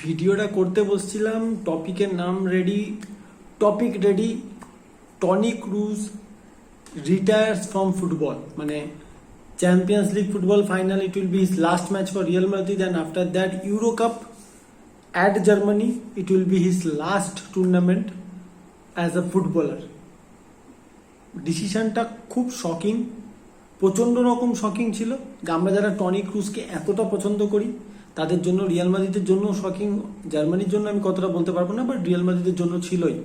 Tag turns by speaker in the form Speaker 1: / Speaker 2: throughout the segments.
Speaker 1: ভিডিওটা করতে বসছিলাম, টপিকের নাম ready, topic ready, Toni Kroos retires from football, মানে Champions League football final, it will be his last match for Real Madrid and after that Euro Cup at Germany, it will be his last tournament as a footballer. ডিসিশনটা খুব shocking, প্রচণ্ড রকম shocking ছিল। আমরা যারা Tony ক্রুজকে এতটা পছন্দ করি তাদের জন্য, রিয়াল মাদ্রিদের জন্য শকিং, জার্মানির জন্য আমি কতটা বলতে পারবো না, বাট রিয়াল মাদ্রিদের জন্য ছিলই।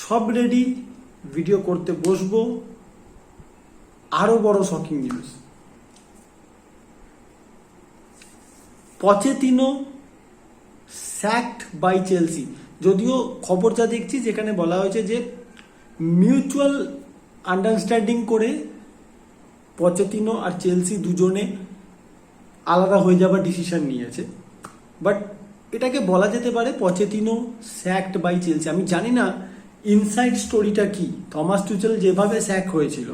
Speaker 1: সব রেডি, ভিডিও করতে বসবো। আরো বড় shocking news, Pochettino sacked by Chelsea. যদিও খবর যা দেখছি যেখানে বলা হয়েছে যে মিউচুয়াল আন্ডারস্ট্যান্ডিং করে পচেতিনো আর চেলসি দুজনে আলাদা হয়ে যাবার ডিসিশন নিয়েছে, বাট এটাকে বলা যেতে পারে পচেতিনো স্যাকড বাই চেলসি। আমি জানি না ইনসাইড স্টোরিটা কি, থমাস টুচেল যেভাবে স্যাক হয়েছিল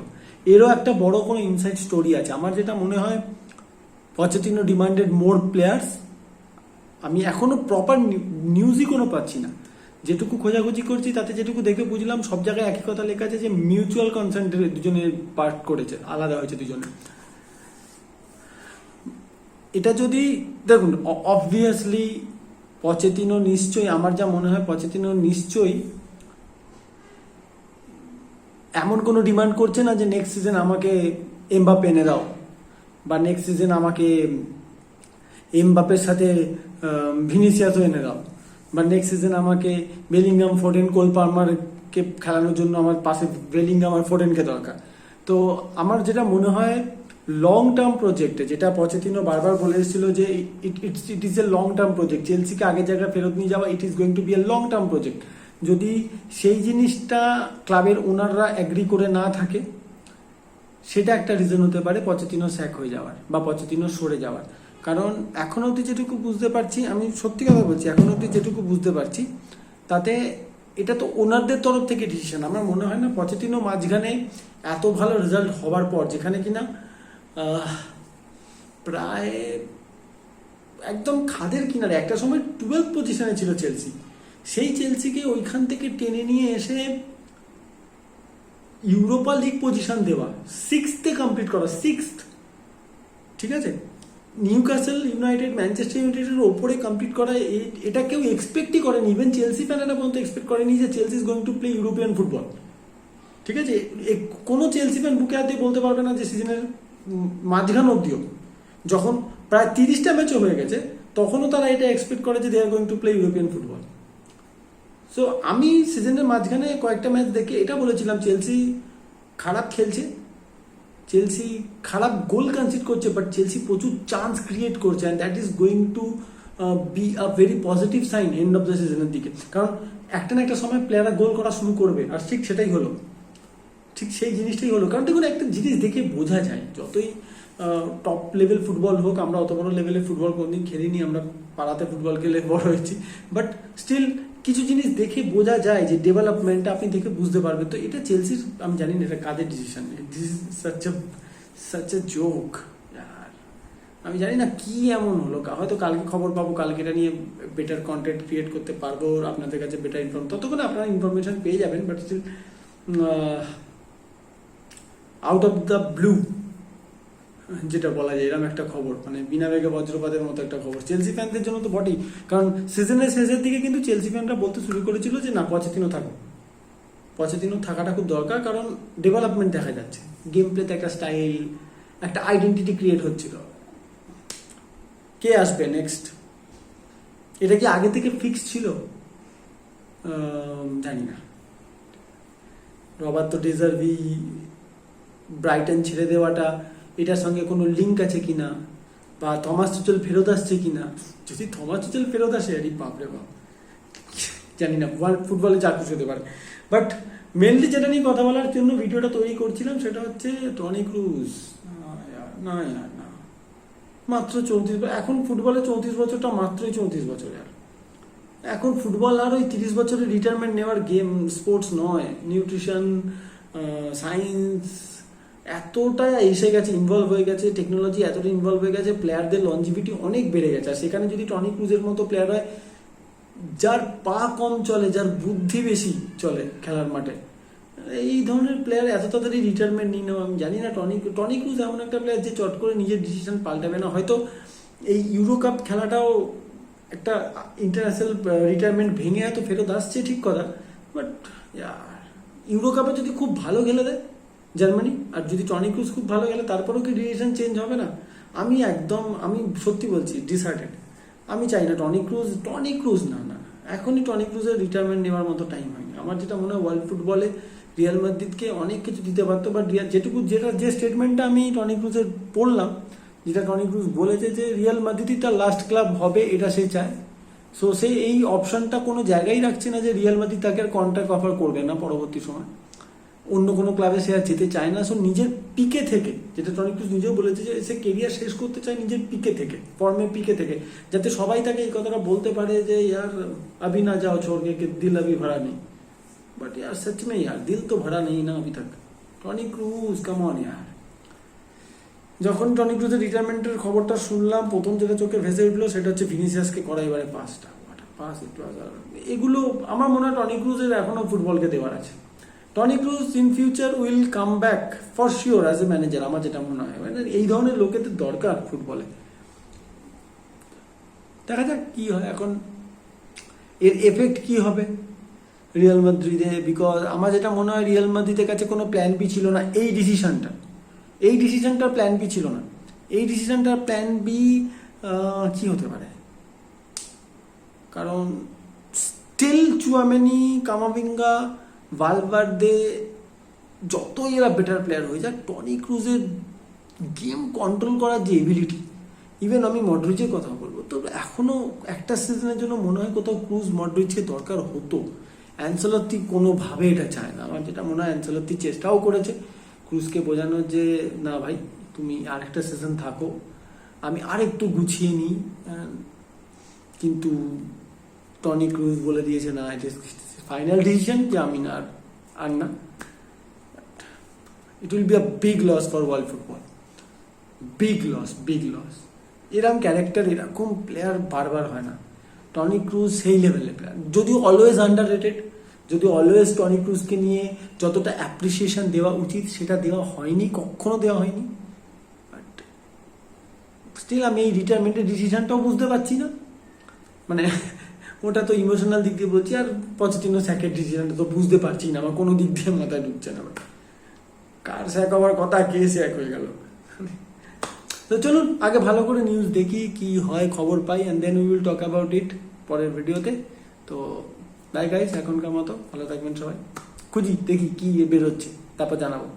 Speaker 1: এরও একটা বড় কোনো ইনসাইড স্টোরি আছে। আমার যেটা মনে হয় পচেতিনো ডিমান্ডেড মোর প্লেয়ার্স। আমি এখনো প্রপার নিউজই কোনো পাচ্ছি না। যেটুকু খোঁজাখুঁজি করছি তাতে যেটুকু দেখে বুঝলাম সব জায়গায় একই কথা লেখা আছে যে মিউচুয়াল কনসেন্টে দুজনে পার্ট করেছে, আলাদা হয়েছে দুজনে। এটা যদি দেখুন, অবভিয়াসলি পচেতিনো নিশ্চয়ই, আমার যা মনে হয় পচেতিনো নিশ্চয়ই এমন কোনো ডিমান্ড করছে না যে নেক্সট সিজন আমাকে এমবাপে এনে দাও, বা নেক্সট সিজন আমাকে এমবাপের সাথে ভিনিসিয়াসও এনে দাও, বা নেক্সট সিজন আমাকে বেলিংহাম, ফোডেন, কোল পালমারকে খেলানোর জন্য আমার পাশে বেলিংহাম আর ফোডেনকে দরকার। তো আমার যেটা মনে হয় লং টার্ম প্রজেক্টে, যেটা পচেতিনো বারবার বলে এসেছিল যে it is a long term project, চেলসিকে আগের জায়গায় ফেরত নিয়ে যাওয়া, it is going to be a long term project. যদি সেই জিনিসটা ক্লাবের ওনাররা অ্যাগ্রি করে না থাকে, সেটা একটা রিজন হতে পারে পচেতিনো স্যাক হয়ে যাওয়ার বা পচেতিনো সরে যাওয়ার। কারণ এখন অবধি যেটুকু বুঝতে পারছি, আমি সত্যি কথা বলছি, এখন অবধি যেটুকু বুঝতে পারছি তাতে এটা তো ওনারদের তরফ থেকে ডিসিশন। আমার মনে হয় না পচেতিনো মাঝখানে এত ভালো রেজাল্ট হওয়ার পর, যেখানে কিনা প্রায় একদম খাদের কিনারে একটা সময় 12th পজিশনে ছিল চেলসি, সেই চেলসিকে ওইখান থেকে টেনে নিয়ে এসে ইউরোপা লিগ পজিশন দেওয়া, 6th কমপ্লিট করা, 6th, ঠিক আছে, নিউক্যাসল ইউনাইটেড, ম্যানচেস্টার ইউনাইটেডের ওপরে কমপ্লিট করা, এটা কেউ এক্সপেক্টই করেনি। ইভেন চেলসি ফ্যানেরা পর্যন্ত এক্সপেক্ট করেনি যে Chelsea is going to play European football, ঠিক আছে। কোনো চেলসি ফ্যান বুকে হাত দিয়ে বলতে পারবে না যে সিজনের মাঝখান অবধিও, যখন প্রায় 30টা ম্যাচও হয়ে গেছে, তখনও তারা এটা এক্সপেক্ট করে যে they are going to play European football. So আমি সিজনের মাঝখানে কয়েকটা ম্যাচ দেখে এটা বলেছিলাম চেলসি খারাপ খেলছে, চেলসি খারাপ গোল কনসিড করছে, বাট চেলসি প্রচুর চান্স ক্রিয়েট করছে, and that is going to be a very positive sign end of the সিজনের দিকে। কারণ একটা না একটা সময় প্লেয়াররা গোল করা শুরু করবে, আর ঠিক সেটাই হলো, ঠিক সেই জিনিসটাই হলো। কারণ দেখুন, একটা জিনিস দেখে বোঝা যায়, যতই টপ লেভেল ফুটবল হোক, আমরা অত বড় লেভেলের ফুটবল কোনদিন খেলিনি, আমরা পাড়াতে ফুটবল খেলে বড় হয়েছি, বাট স্টিল কিছু জিনিস দেখে বোঝা যায় যে ডেভেলপমেন্টটা আপনি দেখে বুঝতে পারবেন। তো এটা চেলসির, আমি জানি না এটা কাদের decision, this is such a joke. আমি জানি না কি এমন হলো, হয়তো কালকে খবর পাবো, কালকে এটা নিয়ে বেটার কন্টেন্ট ক্রিয়েট করতে পারবো, আপনাদের কাছে বেটার ততক্ষণে আপনারা ইনফরমেশন পেয়ে যাবেন, but still out of the blue যেটা বলা যায়, এরকম একটা খবর, মানে বিনা বেগে বজ্রপাতের মতো একটা খবর চেলসি ফ্যানদের জন্য তো বটেই। কারণ সিজনের শেষের দিকে কিন্তু চেলসি ফ্যানরা বলতে শুরু করেছিল যে না, পচেতিনো থাকো, পচেতিনো থাকাটা খুব দরকার, কারণ ডেভেলপমেন্ট দেখা যাচ্ছে, গেম প্লেতে একটা স্টাইল, একটা আইডেন্টিটি ক্রিয়েট হচ্ছিল। কে আসবে নেক্সট, এটা কি আগে থেকে ফিক্স ছিল জানি না। রবার্তো ডি জার্ভি ব্রাইটন ছেড়ে দেওয়াটা, এটার সঙ্গে কোনো লিঙ্ক আছে কিনা, বা থমাস টুচেল ফেরত আসছে কিনা। যদি থমাস টুচেল ফেরত আসে, আরে বাপরে বাপ, জানি না, ওয়ার্ল্ড ফুটবলে যা কিছু হতে পারে। বাট মেনলি যেটা নিয়ে কথা বলার জন্য ভিডিওটা তৈরি করছিলাম সেটা হচ্ছে টনি ক্রুজ। না না, মাত্র 34, এখন ফুটবলে 34 বছরটা মাত্রই 34 বছর। আর এখন ফুটবল আর ওই 30 বছরের রিটায়ারমেন্ট নেওয়ার গেম, স্পোর্টস নয়। নিউট্রিশন, সায়েন্স, এতটা এসে গেছে, ইনভলভ হয়ে গেছে, টেকনোলজি এতটা ইনভলভ হয়ে গেছে, প্লেয়ারদের লঞ্জিভিটি অনেক বেড়ে গেছে। আর সেখানে যদি টনি ক্রুজের মতো প্লেয়ার হয়, যার পা কম চলে, যার বুদ্ধি বেশি চলে খেলার মাঠে, এই ধরনের প্লেয়ার এত তাড়াতাড়ি রিটায়ারমেন্ট নিয়ে নেওয়া, আমি জানি না। টনি ক্রুজ এমন একটা প্লেয়ার যে চট করে নিজের ডিসিশন পাল্টাবে না। হয়তো এই ইউরো কাপ খেলাটাও একটা ইন্টারন্যাশনাল রিটায়ারমেন্ট ভেঙে হয়তো ফেরত আসছে, ঠিক কথা, বাট ইউরো কাপে যদি খুব ভালো খেলে দেয় জার্মানি, আর যদি টনি ক্রুজ খুব ভালো খেলে, তারপরেও কি ডিসিশন চেঞ্জ হবে না? আমি সত্যি বলছি ডিসহার্টেড। আমি চাই না টনি ক্রুজ না, এখনই টনি ক্রুজের রিটায়ারমেন্ট নেওয়ার মতো টাইম হয়নি। আমার যেটা মনে হয়, ওয়ার্ল্ড ফুটবলে রিয়াল মাদ্রিদকে অনেক কিছু দিতে পারতো, বাট যে স্টেটমেন্টটা আমি টনি ক্রুজের পড়লাম, যেটা টনি ক্রুজ বলেছে যে রিয়াল মাদ্রিদই তার লাস্ট ক্লাব হবে, এটা সে চায়। সো সে এই অপশনটা কোনো জায়গায় রাখছে না যে রিয়াল মাদ্রিদ তাকে আর কন্ট্রাক্ট অফার করবে না পরবর্তী সময়, অন্য কোনো ক্লাবে সে আর যেতে চায় না। সো নিজের পিকে থেকে, যেটা টনি ক্রুজ নিজেও বলেছে, যে সে কেরিয়ার শেষ করতে চায় নিজের পিকে থেকে, ফর্মের পিকে থেকে, যাতে সবাই তাকে এই কথাটা বলতে পারে যে ইয়ার अभी ना जाओ छोड़ के दिल अभी भरा नहीं। बट यार सच में यार दिल तो भरा नहीं ना अभी तक। টনি ক্রুজ কাম অন यार। যখন টনি ক্রুজের রিটায়ারমেন্টের খবরটা শুনলাম, প্রথম যেটা চোখে ভেসে উঠলো সেটা হচ্ছে ভিনিসিয়াসকে করা এবারে পাসটা। এগুলো আমার মনে হয় টনি ক্রুজের এখনো ফুটবলকে দেওয়ার আছে। Toni Kroos in future will come back for sure as a manager, আমার যেটা মনে হয়। মানে এই ধরনের লোকেদের দরকার ফুটবলে। দেখা যাক কি হয় এখন, এর এফেক্ট কি হবে রিয়াল মাদ্রিদে। বিকজ আমার যেটা মনে হয়, রিয়াল মাদ্রিদের কাছে কোনো প্ল্যান বি ছিল না। এই ডিসিশনটার প্ল্যান বি ছিল না। এই ডিসিশনটার প্ল্যান বি কি হতে পারে? কারণ স্টিল চুয়ামেনি, কামাভিঙ্গা, ভালভার্দে, যতই এরা বেটার প্লেয়ার হয়ে যায়, টনি ক্রুজের গেম কন্ট্রোল করার যে এবিলিটি, ইভেন আমি মডরিচের কথা বলবো, তো এখনো একটা সিজনের জন্য মনে হয় কোথাও ক্রুজ মডরিচকে দরকার হতো। অ্যানসেলত্তি কোনোভাবে এটা চায় না। আমার যেটা মনে হয়, অ্যানসেলত্তি চেষ্টাও করেছে ক্রুজকে বোঝানোর যে না ভাই, তুমি আরেকটা সিজন থাকো, আমি আরেকটু গুছিয়ে নিই, কিন্তু টনি ক্রুজ বলে দিয়েছে না, ইট ইজ ফাইনাল ডিসিশন যে আমি না আর না। It will be a big loss for world football, big loss. এরকম ক্যারেক্টার, এরকম প্লেয়ার বারবার হয় না। টনি ক্রুজ সেই লেভেলের প্লেয়ার, যদিও অলওয়েজ আন্ডার রেটেড, যদিও অলওয়েজ টনি ক্রুজকে নিয়ে যতটা অ্যাপ্রিসিয়েশন দেওয়া উচিত সেটা দেওয়া হয়নি, কখনো দেওয়া হয়নি। বাট স্টিল আমি এই রিটায়ারমেন্টের ডিসিশনটাও বুঝতে পারছি না। মানে ওটা তো ইমোশনাল দিক দিয়ে বলছি, আর পজিটিভ স্যাকের ডিসিশনটা তো বুঝতে পারছি না, আমার কোনো দিক দিয়ে মাথায় ঢুকছে না। কার স্যাক হওয়ার কথা, কে স্যাক হয়ে গেল। তো চলুন আগে ভালো করে নিউজ দেখি, কি হয় খবর পাই, and then we will talk about it পরের ভিডিওতে। তো বাই গাইস, এখনকার মতো ভালো থাকবেন সবাই। দেখি কি বেরোচ্ছে, তারপর জানাবো।